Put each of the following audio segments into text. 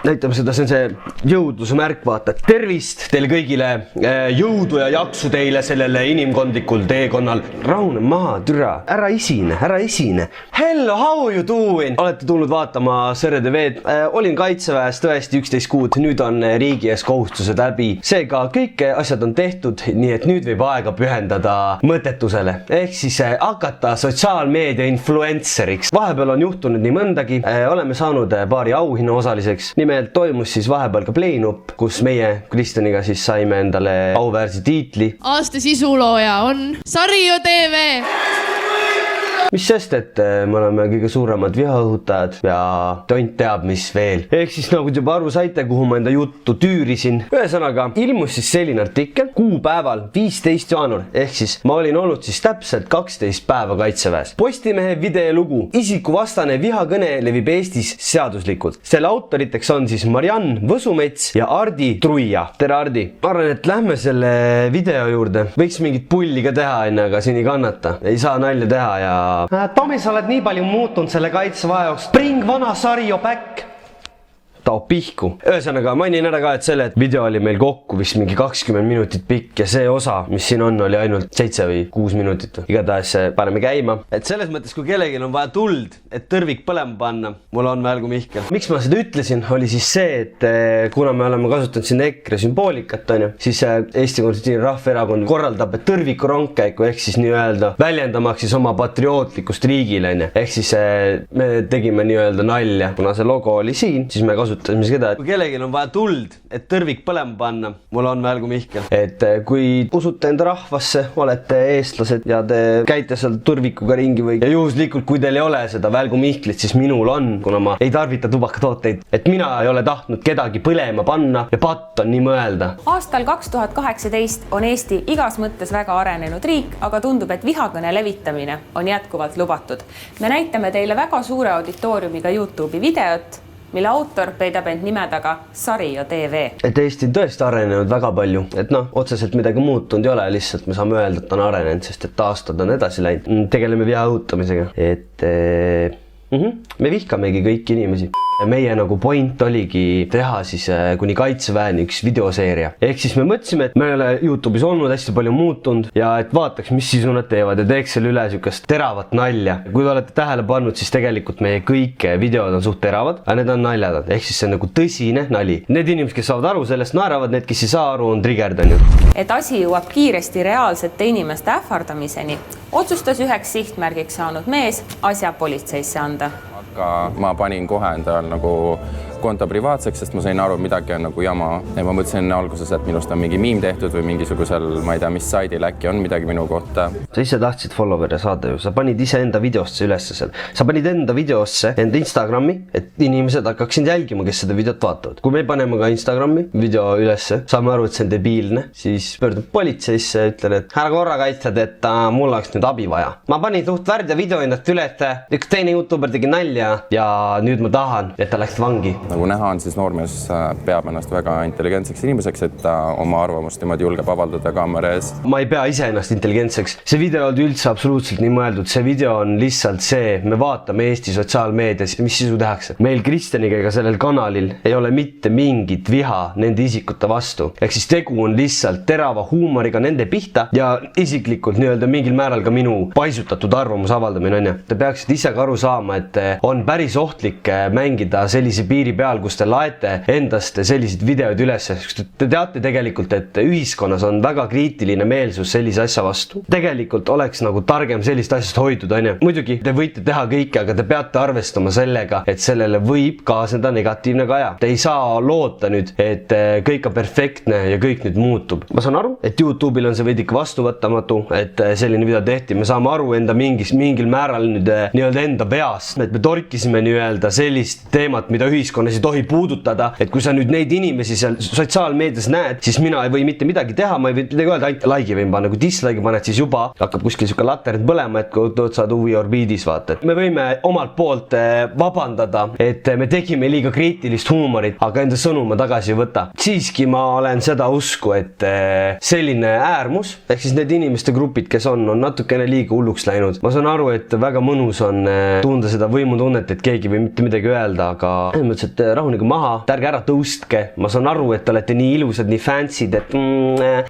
näitame seda, see on see jõudluse märk, vaata. Tervist teile kõigile, jõudu ja jaksu teile sellele inimkondlikul teekonnal. Rahune maha, türa, ära esine. Hello, how you doing? Olete tulnud vaatama SRTV-d. Olin kaitseväes tõesti 11 kuud, nüüd on riigi ees kohustused läbi. Seega kõik asjad on tehtud, nii et nüüd võib aega pühendada mõttetusele. Ehk siis hakata sotsiaalmeedia influenceriks. Vahepeal on juhtunud nii mõndagi, oleme saanud paari auhinna osaliseks. Nimelt toimus siis vahepeal ka Playnup, kus meie Kristjaniga siis saime endale auväärse tiitli. Aasta sisulooja on Sario TV. Mis sest, et me oleme kõige suuremad vihaõhutajad ja tont teab mis veel. Ehk siis nagu juba aru saite, kuhu ma enda juttu tüürisin. Ühesõnaga, ilmus siis selline artikkel kuupäeval 15 jaanuar. Ehk siis ma olin olnud siis täpselt 12 päeva kaitseväes. Postimehe videolugu. Isikuvastane vihakõne levib Eestis seaduslikult. Selle autoriteks on siis Mariann Võsumets ja Ardi Truia. Tere Ardi. Ma arvan, et lähme selle video juurde. Võiks mingit pulli ka teha, aga siin ei kannata. Ei saa nalja teha ja... Tomi, sa oled nii palju muutunud selle kaitseväe jaoks. Bring vana Sario back. Tao pihku. Ühesõnaga, mainin ära ka, et selle video oli meil kokku vist mingi 20 minutit pikk ja see osa, mis siin on, oli ainult 7 või 6 minutit. Igatahes paneme käima. Et selles mõttes, kui kellelgi on vaja tuld, et tõrvik põlema panna, mul on Välgu Mihkel. Miks ma seda ütlesin, oli siis see, et kuna me oleme kasutanud siin EKRE sümboolikat, siis Eesti Konservatiivne Rahvaerakond korraldab tõrviku rongkäiku, ehk siis nii-öelda väljendamaks siis oma patriootlikust riigile. Ehk siis me tegime nii-öelda nalja. Kuna see logo oli siin, siis me kasutasime seda, et kui kellelgi on vaja tuld, et tõrvik põlema panna, mul on Välgu Mihkel. Et kui usute enda rahvasse, olete eestlased ja te käite seal tõrvikuga ringi või ja juhuslikult, kui teil ei ole seda Välgu Mihklit, siis minul on, kuna ma ei tarvita tubakatooteid, et mina ei ole tahtnud kedagi põlema panna ja patt on nii mõelda. Aastal 2018 on Eesti igas mõttes väga arenenud riik, aga tundub, et vihakõne levitamine on jätkuvalt lubatud. Me näitame teile väga suure auditooriumiga YouTube'i videot, mille autor peidab end nime taga Sario TV. Et Eesti on tõesti arenenud väga palju, et otseselt midagi muutunud ei ole, lihtsalt me saame öelda, et on arenenud, sest et aastad on edasi läinud. Tegeleme viha õhutamisega, et me vihkamegi kõiki inimesi. Meie nagu point oligi teha siis kuni kaitseväeni üks videoseeria. Ehk siis me mõtlesime, et me ei ole YouTube'is olnud hästi palju muutunud ja et vaataks, mis sisu nad teevad ja teeks selle üle sükast teravat nalja. Kui te olete tähele pannud, siis tegelikult meie kõik videod on suht teravad, aga need on naljad. Ehk siis see on nagu tõsine nali. Need inimesed, kes saavad aru, sellest naeravad, need, kes ei saa aru, on triggerdan. Et asi jõuab kiiresti reaalsete inimeste ähvardamiseni, otsustas üheks sihtmärgiks saanud mees asja politseisse anda. Aga ma panin kohe endal nagu konto privaatseks, sest ma sain aru, midagi on nagu jama. Ja ma mõtlesin alguses, et minust on mingi miim tehtud või mingisugusel, ma ei tea, mis saidil äkki on midagi minu kohta. Sa ise tahtsid follower'e saada ju, sa panid ise enda videosse ülesse seal. Sa panid enda videosse, enda Instagrami, et inimesed hakkaksid jälgima, kes seda videot vaatavad. Kui me paneme ka Instagrami video ülesse, saame aru, et see on debiilne, siis pöördub politseisse ja ütlen, et härra korrakaitsjad, et mul oleks nüüd abi vaja. Ma panin suht väärda video endast üles, üks teine YouTuber tegi nalja ja nüüd ma tahan, et ta läks vangi. Nagu näha on, siis noormees peab ennast väga intelligentseks inimeseks, et ta oma arvamust niimoodi julgeb avaldada kaamera ees. Ma ei pea ise ennast intelligentseks. See video on üldse absoluutselt nii mõeldud. See video on lihtsalt see, me vaatame Eesti sotsiaalmeedias, mis sisu tehakse. Meil Kristjaniga ega sellel kanalil ei ole mitte mingit viha nende isikute vastu. Ehk siis tegu on lihtsalt terava huumoriga nende pihta ja isiklikult nii-öelda mingil määral ka minu paisutatud arvamuse avaldamine on. Te peaksite ise ka aru saama, et on päris ohtlik mängida sellise piiri peal, kus te laete endast sellised videod üles. Te teate tegelikult, et ühiskonnas on väga kriitiline meelsus sellise asja vastu. Tegelikult oleks nagu targem sellist asjast hoiduda. Muidugi te võite teha kõike, aga te peate arvestama sellega, et sellele võib kaasneda negatiivne kaja. Te ei saa loota nüüd, et kõik on perfektne ja kõik nüüd muutub. Ma saan aru, et YouTube'il on see veidike vastuvõttamatu, et selline video tehti. Me saame aru enda mingil määral nüüd nii-öelda enda peas, et me torkisime nii-öelda sellist teemat, mida ühiskonnas ei tohi puudutada, et kui sa nüüd neid inimesi seal sotsiaalmeedias näed, siis mina ei või mitte midagi teha, ma ei või midagi öelda, ainult like'i võin panna, kui dislike'i paned, siis juba hakkab kuskil siuke latern põlema, et kui saad huvi orbiidis vaata. Me võime omalt poolt vabandada, et me tegime liiga kriitilist huumorit, aga enda sõnu ma tagasi ei võta. Siiski ma olen seda usku, et selline äärmus, ehk siis need inimeste grupid, kes on natukene liiga hulluks läinud. Ma saan aru, et väga mõnus on tunda seda võimutunnet, et keegi või mitte midagi öelda, aga mõttes, et lihtsalt rahunege maha, ärge ära tõustke. Ma saan aru, et te olete nii ilusad, nii fancy'd, et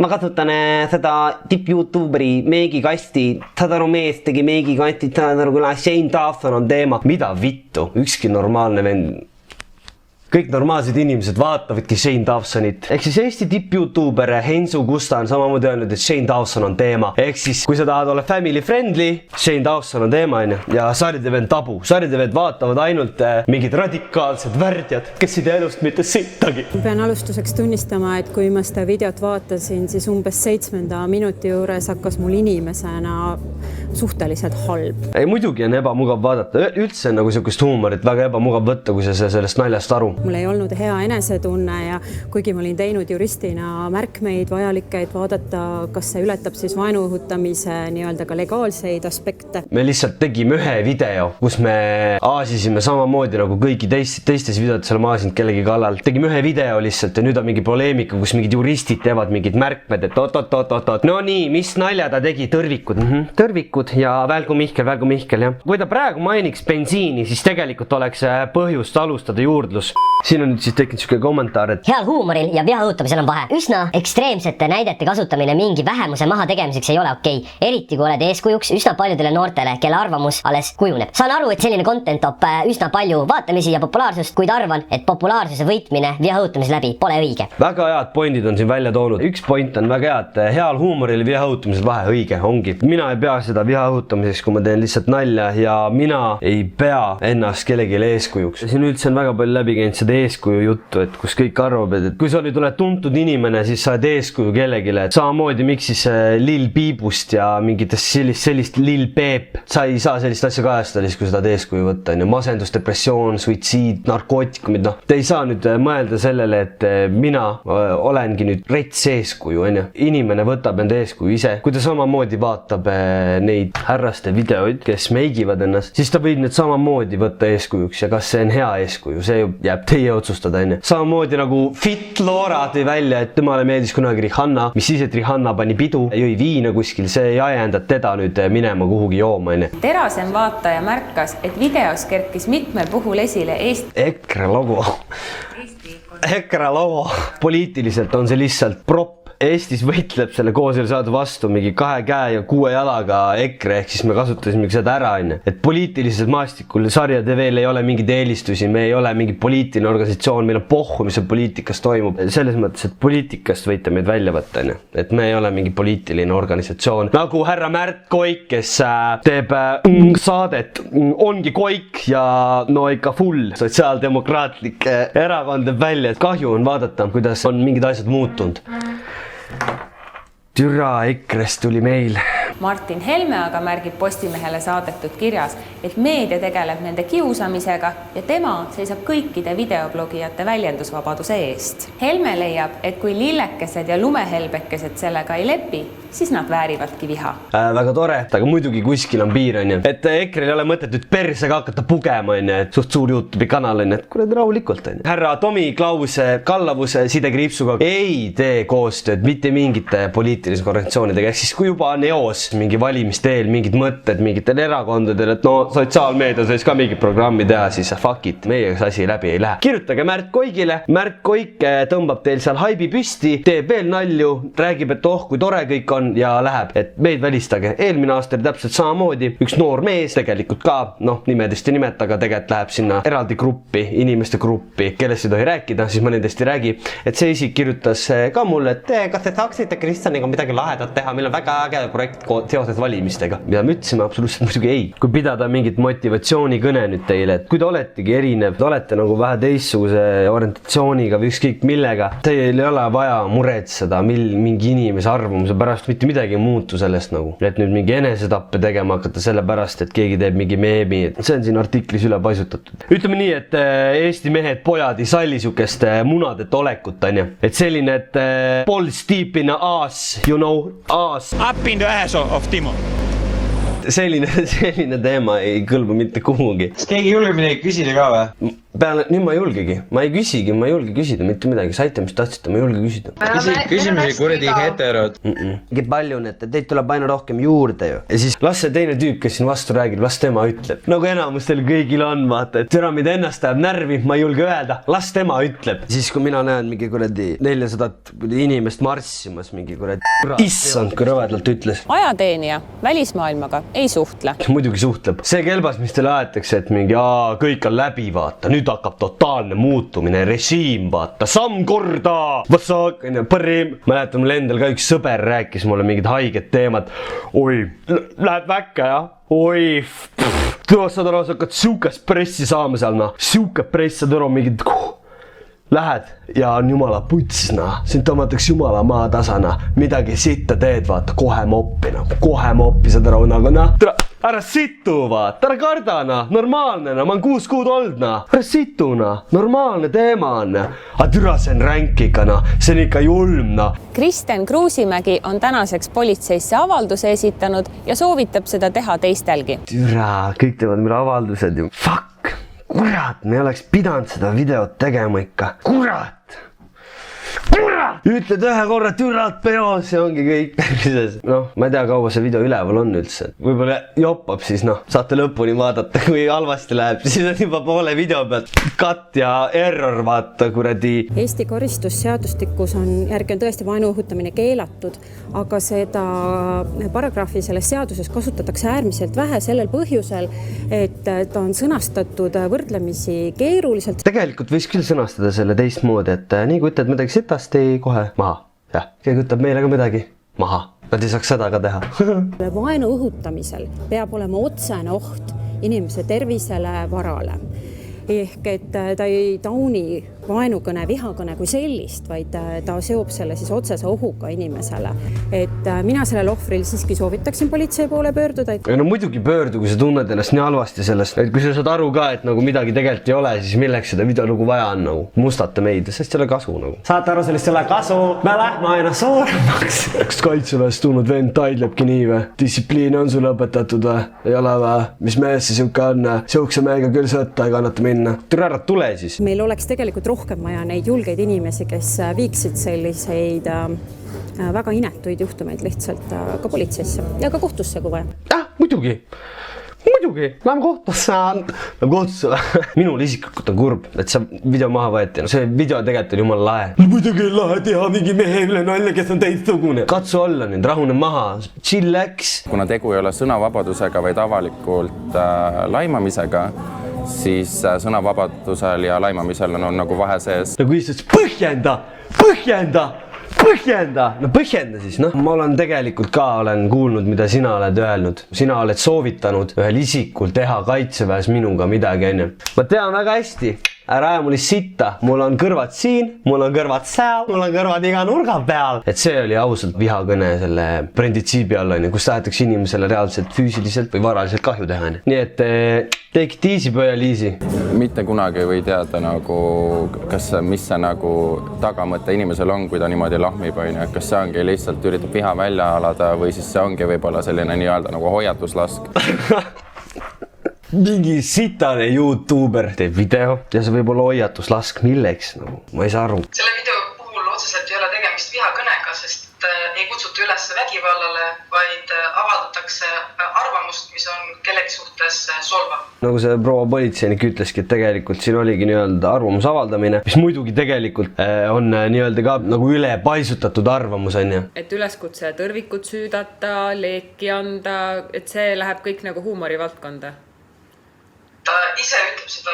ma kasutan seda tipp-youtuberi meegikasti. Saad aru, mees tegi meegikasti, saad aru, kuna Shane Dawson on teema. Mida vittu? Ükski normaalne vend. Kõik normaalsed inimesed vaatavadki Shane Dawsonit. Ehk siis Eesti tipp-youtuber Hensu Gusta on samamoodi öelnud, et Shane Dawson on teema. Ehk siis, kui sa tahad olla family friendly, Shane Dawson on teema, ja sarjade vend tabu. Sarjade vend vaatavad ainult mingid radikaalsed värdjad, kes ei tea elust mitte sittagi. Ma pean alustuseks tunnistama, et kui ma seda videot vaatasin, siis umbes 7. minuti juures hakkas mul inimesena suhteliselt halb. Ei, muidugi on ebamugav vaadata. Üldse on nagu sellist huumorit väga ebamugav võtta, kui sa sellest naljast aru. Mul ei olnud hea enesetunne ja kuigi ma olin teinud juristina märkmeid vajalikke, et vaadata, kas see ületab siis vaenu õhutamise nii-öelda ka legaalseid aspekte. Me lihtsalt tegime ühe video, kus me aasisime samamoodi nagu kõigi teistes videotes oleme aasinud kellegi kallal. Tegime ühe video lihtsalt ja nüüd on mingi poleemika, kus mingid juristid teevad mingid märkmed, et oot. No nii, mis nalja ta tegi? Tõrvikud. Tõrvikud ja Välgu Mihkel, jah. Kui ta praegu mainiks bensiini, siis tegelikult oleks põhjust alustada juurdlus. Siin on nüüd siis tekkinud selline kommentaar, et heal huumoril ja viha õhutamisel on vahe. Üsna ekstreemsete näidete kasutamine mingi vähemuse maha tegemiseks ei ole okei. Eriti kui oled eeskujuks üsna paljudele noortele, kelle arvamus alles kujuneb. Saan aru, et selline content toob üsna palju vaatamisi ja populaarsust, kuid arvan, et populaarsuse võitmine viha õhutamise läbi pole õige. Väga head pointid on siin välja toonud. Üks point on väga hea, et heal huumoril ja viha õhutamisel vahe õige ongi. Mina ei pea seda viha õhutamiseks, kui ma teen lihtsalt nalja ja mina ei pea ennast kellegi eeskujuks. Siin üldse on väga palju läbi käinud seda eeskuju juttu, et kus kõik arvab, et kui sa oled tuntud inimene, siis sa oled eeskuju kellegile. Samamoodi miks siis Lil Piibust ja mingitest sellist Lil Peep. Sa ei saa sellist asja kajastada, kui sa tahad eeskuju võtta. Masendus, depressioon, suitsiid, narkootikumid. Te ei saa nüüd mõelda sellele, et mina olengi nüüd rets eeskuju. Inimene võtab enda eeskuju ise. Kui ta samamoodi vaatab neid härraste videoid, kes meigivad ennast, siis ta võib need samamoodi võtta eeskujuks ja kas see on hea eeskuju, see jääb teie otsustada. Samamoodi nagu Fit Laura tõi välja, et temale meeldis kunagi Rihanna, mis siis, et Rihanna pani pidu, jõi viina kuskil, see ei ajenda teda nüüd minema kuhugi jooma. Terasem vaataja märkas, et videos kerkis mitmel puhul esile EKRE logo. Poliitiliselt on see lihtsalt prop. Eestis võitleb selle kooseluseaduse vastu mingi 2 käe ja 6 jalaga EKRE, ehk siis me kasutasime seda ära. Et poliitiliselt maastikul Sarja TV-l ei ole mingeid eelistusi, me ei ole mingi poliitiline organisatsioon, meil on pohhu, mis poliitikas toimub. Selles mõttes, et poliitikast võite meid välja võtta, et me ei ole mingi poliitiline organisatsioon. Nagu härra Märt Koik, kes teeb saadet, ongi Koik ja no ikka full sotsiaaldemokraatlik erakond teeb välja, et kahju on vaadata, kuidas on mingid asjad muutunud. Türa EKRE-st tuli meil. Martin Helme aga märgib Postimehele saadetud kirjas, et meedia tegeleb nende kiusamisega ja tema seisab kõikide videoblogijate väljendusvabaduse eest. Helme leiab, et kui lillekesed ja lumehelbekesed sellega ei lepi, siis nad väärivadki viha. Väga tore, aga muidugi kuskil on piir, et EKRE-l ei ole mõtet nüüd persega hakata pugema, et suht suur YouTube'i kanal, et kurat rahulikult. Härra Tomi Klause Kallavuse sidekriipsuga ei tee koostööd mitte mingite poliitilise organisatsioonidega, ehk siis kui juba on eos mingi valimiste eel mingid mõtted mingitel erakondadel, et no sotsiaalmeedias võis ka mingi programmi teha, siis fuck it, meie asi läbi ei lähe. Kirjutage Märt Koigile, Märt Koik tõmbab teil seal haibi püsti, teeb veel nalju, räägib, et kui tore kõik on ja läheb, et meid välistage. Eelmine aasta oli täpselt samamoodi, üks noor mees tegelikult ka, nimedest ei nimeta, aga tegelikult läheb sinna eraldi gruppi, inimeste gruppi, kellest ei tohi rääkida, siis ma nendest ei räägi, et see isik kirjutas ka mulle, et kas te saaksite Kristjaniga midagi lahedat teha, meil on väga äge projekt seoses valimistega. Mida me ütlesime absoluutselt muidugi ei. Kui pidada mingit motivatsioonikõne nüüd teile, et kui te oletegi erinev, te olete nagu vähe teistsuguse orientatsiooniga või ükskõik millega, teil ei ole vaja muretseda mingi inimese arvamuse pärast, mitte midagi ei muutu sellest nagu. Et nüüd mingi enesetappe tegema hakata selle pärast, et keegi teeb mingi meemi, see on siin artiklis üle paisutatud. Ütleme nii, et Eesti mehed, pojad ei salli sükest munadet olekut, et selline, et balls deep in a ass, you know, ass. Up in the ass of Timo. Selline teema ei kõlba mitte kuhugi. Kas keegi julgeb midagi küsida ka või? nüüd ma ei julgegi, ma ei küsigi, ma ei julge küsida mitte midagi, saite mis tahtsite, ma ei julge küsida. Küsimusi kuradi heterod. Mingi palju need, teid tuleb aina rohkem juurde ju. Ja siis las see teine tüüp, kes siin vastu räägib, las tema ütleb. Nagu enamustel kõigil on, vaata, et türa, mida ennast ajab närvi, ma ei julge öelda, las tema ütleb. Siis kui mina näen mingi kuradi 400 inimest marssimas, mingi kuradi issand, kui rõvedalt ütles. Ajateenija välismaailmaga ei suhtle. Muidugi suhtleb. See kelbas, mis teile aetakse, et mingi kõik on läbi, vaata, nüüd hakkab totaalne muutumine, režiim, vaata, samm korda, vassak, mäletan, mul endal ka üks sõber rääkis mulle mingid haiged teemad. Oi, lähed väkke, jah? Oi, saad aru, sa hakkad siukest pressi saama seal, siuke press, saad aru, mingid lähed ja on jumala puts, sind tõmmatakse jumala maatasana, midagi sitta teed, vaata, kohe moppi, saad aru, nagu ära situ, vaata, ära karda, normaalne, ma olen 6 kuud olnud, ära situ, normaalne teema on, aga türa, see on ränk ikka, see on ikka julm. Kristen Kruusimägi on tänaseks politseisse avalduse esitanud ja soovitab seda teha teistelgi. Türa, kõik teevad meile avaldused ju, fuck. Kurat, me oleks pidanud seda videot tegema ikka. Kurat! Ütled ühe korra türalt peos ja ongi kõik pärises. Ma ei tea, kaua see video üleval on üldse. Võib-olla joppab siis, saate lõpuni vaadata, kui halvasti läheb. Siis on juba poole video pealt cut ja error, vaata, kuradi. Eesti karistusseadustikus järgi on tõesti vaenu õhutamine keelatud, aga seda paragrahvi selles seaduses kasutatakse äärmiselt vähe sellel põhjusel, et ta on sõnastatud võrdlemisi keeruliselt. Tegelikult võiks küll sõnastada selle teistmoodi, et nii kui ütled midagi sitasti, kohe maha. Jah, keegi ütleb meile ka midagi maha. Nad ei saaks seda ka teha. Vaenu õhutamisel peab olema otsene oht inimese tervisele, varale. Ehk et ta ei tauni vaenukõne, vihakõne kui sellist, vaid ta seob selle siis otsese ohuga inimesele. Et mina sellel ohvril siiski soovitaksin politsei poole pöörduda. No muidugi pöördu, kui sa tunned ennast nii halvasti sellest. Et kui sa saad aru ka, et nagu midagi tegelikult ei ole, siis milleks seda video nagu vaja on nagu mustata meid, sest ei ole kasu nagu. Saate aru, sellest ei ole kasu, me lähme aina suuremaks. Kas kaitseväest tulnud vend taidlebki nii või? Distsipliin on sulle õpetatud või? Ei ole või? Mis mees see siuke on? Siukse mehega küll sõtta ei kannata minna. Türa ära tule siis. Meil oleks tegelikult rohkem vaja neid julgeid inimesi, kes viiksid selliseid väga inetuid juhtumeid lihtsalt ka politseisse ja ka kohtusse, kui vaja. Muidugi, lähme kohtusse. Minul isiklikult on kurb, et see video maha võeti. See video tegelikult on jumala lahe. Muidugi lahe teha mingi mehe üle nalja, kes on teistsugune. Katsu olla nüüd, rahune maha, chillax. Kuna tegu ei ole sõnavabadusega, vaid avalikult laimamisega, siis sõnavabadusel ja laimamisel on nagu vahe sees. Nagu lihtsalt põhjenda! No põhjenda siis, Ma olen tegelikult ka kuulnud, mida sina oled öelnud. Sina oled soovitanud ühel isikul teha kaitseväes minuga midagi, onju. Ma tean väga hästi, ära aja mul sitta. Mul on kõrvad siin, mul on kõrvad seal, mul on kõrvad iga nurga peal. Et see oli ausalt vihakõne selle prenditsiibi all, kus tahetakse inimesele reaalselt füüsiliselt või varaliselt kahju teha. Nii et take it easy, pöja liisi. Mitte kunagi ei või teada, mis see tagamõte inimesel on, kui ta niimoodi lahmib, kas see ongi lihtsalt üritab viha välja alada või siis see ongi võib-olla selline nii-öelda nagu hoiatuslask. Mingi sitane YouTuber teeb video ja see võib olla hoiatuslask milleks, ma ei saa aru. Selle video puhul otseselt ei ole tegemist vihakõnega, sest ei kutsuta üles vägivallale, vaid avaldatakse arvamust, mis on kellegi suhtes solvav. Nagu see proua politseinik ütleski, et tegelikult siin oligi nii-öelda arvamuse avaldamine, mis muidugi tegelikult on nii-öelda ka nagu üle paisutatud arvamus, on ju. Et üleskutse tõrvikut süüdata, leeki anda, et see läheb kõik nagu huumorivaldkonda. Ta ise ütleb seda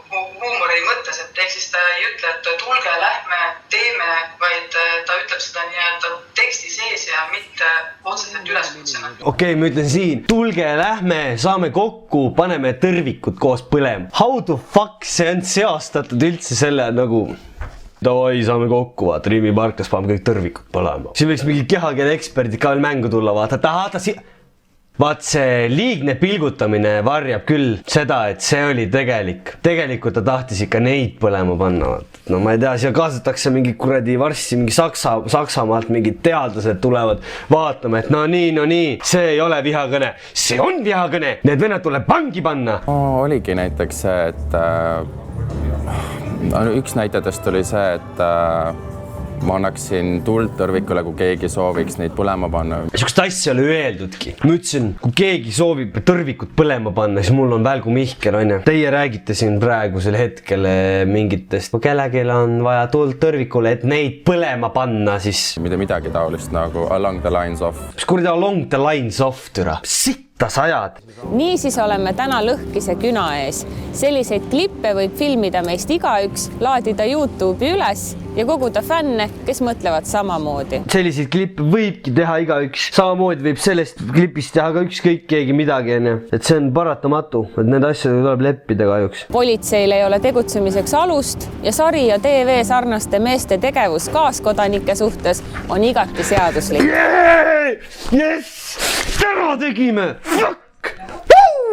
huumori mõttes, et ehk siis ta ei ütle, et tulge, lähme, teeme, vaid ta ütleb seda nii-öelda teksti sees ja mitte otseselt üleskutsena. Okei, ma ütlen siin, tulge, lähme, saame kokku, paneme tõrvikud koos põlema. How the fuck see on seostatud üldse selle nagu... Davai, saame kokku, vaata, Riimi parklas paneme kõik tõrvikud põlema. Siin võiks mingi kehakeele eksperdid ka veel mängu tulla, vaata, vaat see liigne pilgutamine varjab küll seda, et see oli tegelik. Tegelikult ta tahtis ikka neid põlema panna. No ma ei tea, siia kaasatakse mingi kuradi varsti, mingi Saksamaalt mingid teadlased tulevad vaatama, et no nii, see ei ole vihakõne. See on vihakõne, need vennad tuleb vangi panna. Oligi näiteks see, et Üks näitedest oli see, et ma annaksin tuld tõrvikule, kui keegi sooviks neid põlema panna. Sihukest asja ei ole öeldudki. Ma ütlesin, kui keegi soovib tõrvikut põlema panna, siis mul on Välgu Mihkel, on ju. Teie räägite siin praegusel hetkel mingitest, kui kellelgi on vaja tuld tõrvikule, et neid põlema panna, siis... Mitte midagi taolist nagu along the lines of. Mis kuradi along the lines of, türa? Sitta sajad! Niisiis oleme täna lõhkise küna ees. Selliseid klippe võib filmida meist igaüks, laadida YouTube'i üles ja koguda fänne, kes mõtlevad samamoodi. Selliseid klippe võibki teha igaüks. Samamoodi võib sellest klipist teha ka ükskõik keegi midagi, enne. Et see on paratamatu, et need asjad tuleb leppida kahjuks. Politseil ei ole tegutsemiseks alust ja Sari ja TV sarnaste meeste tegevus kaaskodanike suhtes on igati seaduslik. Yes! Täna tegime! Fuck!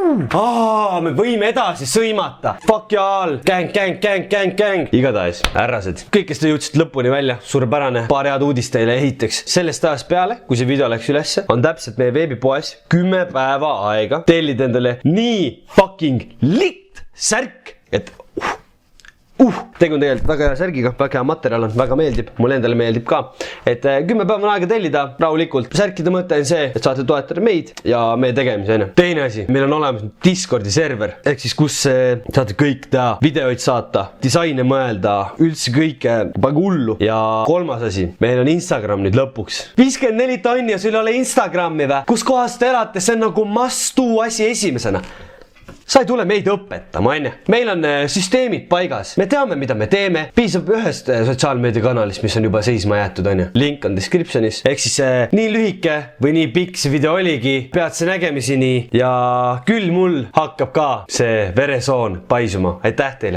Me võime edasi sõimata. Fuck y'all, gang. Igatahes, härrased, kõik, kes te jõudsite lõpuni välja, suurepärane, paar head uudist teile ehiteks. Sellest ajast peale, kui see video läks ülesse, on täpselt meie veebipoes 10 päeva aega tellida endale nii fucking lit särk, et tegu on tegelikult väga hea särgiga, väga hea materjal on, väga meeldib, mulle endale meeldib ka. Et 10 päeva on aega tellida rahulikult. Särkide mõte on see, et saate toetada meid ja meie tegemise. Teine asi, meil on olemas Discordi server, ehk siis kus saate kõik teha, videoid saata, disaine mõelda, üldse kõike väga hullu. Ja kolmas asi, meil on Instagram nüüd lõpuks. 54 tonni ja sul ei ole Instagrami või? Kus kohas te elate, see on nagu must do asi esimesena. Sa ei tule meid õpetama, on ju. Meil on süsteemid paigas. Me teame, mida me teeme. Piisab ühest sotsiaalmeediakanalist, mis on juba seisma jäetud, on ju. Link on descriptionis. Ehk siis nii lühike või nii pikk see video oligi. Peatse nägemiseni ja küll mul hakkab ka see veresoon paisuma. Aitäh teile!